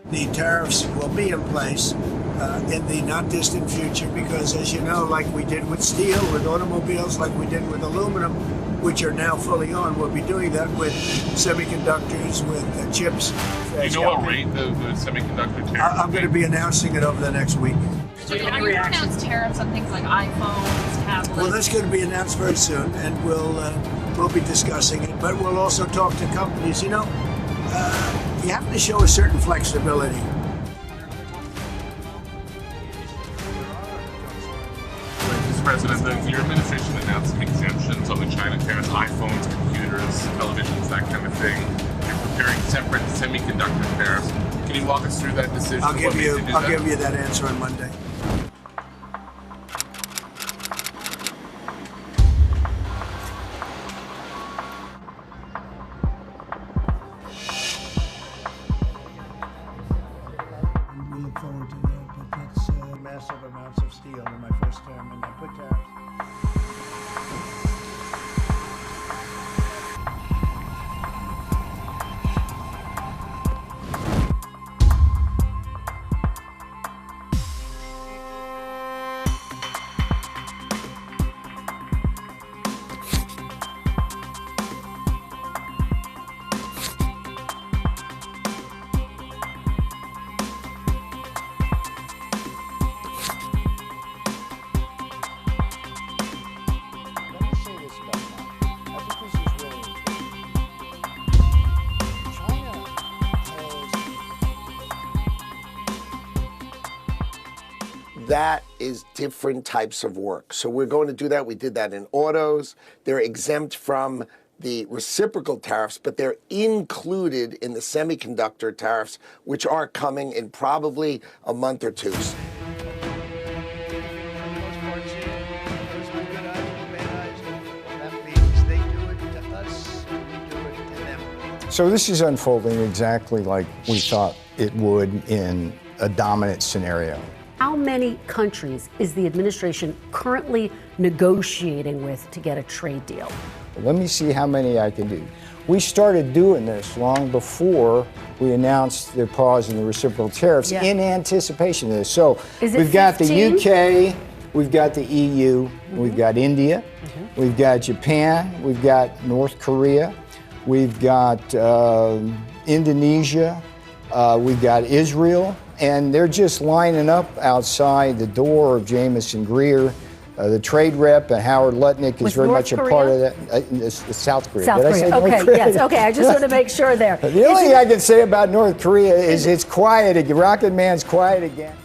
The tariffs will be in place in the not distant future because, as you know, like we did with steel, with automobiles, like we did with aluminum, which are now fully on, we'll be doing that with semiconductors, with chips. Do you know what rate the semiconductor tariffs? I'm going to be announcing it over the next week. So are you announce tariffs on things like iPhones, tablets? Well, that's going to be announced very soon, and we'll be discussing it. But we'll also talk to companies. You know, you have to show a certain flexibility. Mr. President, your administration announced exemptions on the China tariffs, iPhones, computers, televisions, that kind of thing. You're preparing separate semiconductor tariffs. Can you walk us through that decision? I'll give you that answer on Monday. We look forward to that, but that's massive amounts of steel in my first term, and I put tariffs. That is different types of work. So we're going to do that. We did that in autos. They're exempt from the reciprocal tariffs, but they're included in the semiconductor tariffs, which are coming in probably a month or two. So this is unfolding exactly like we thought it would in a dominant scenario. How many countries is the administration currently negotiating with to get a trade deal? Let me see how many I can do. We started doing this long before we announced the pause in the reciprocal tariffs in anticipation of this. So we've got the UK, we've got the EU, we've got India, we've got Japan, we've got North Korea, we've got Indonesia, we've got Israel, and they're just lining up outside the door of Jamieson Greer. The trade rep and Howard Lutnick is very much a part of that. South Korea. South Korea. Okay, yes. Okay, I just want to make sure there. The only thing I can say about North Korea is it's quiet again. Rocket Man's quiet again.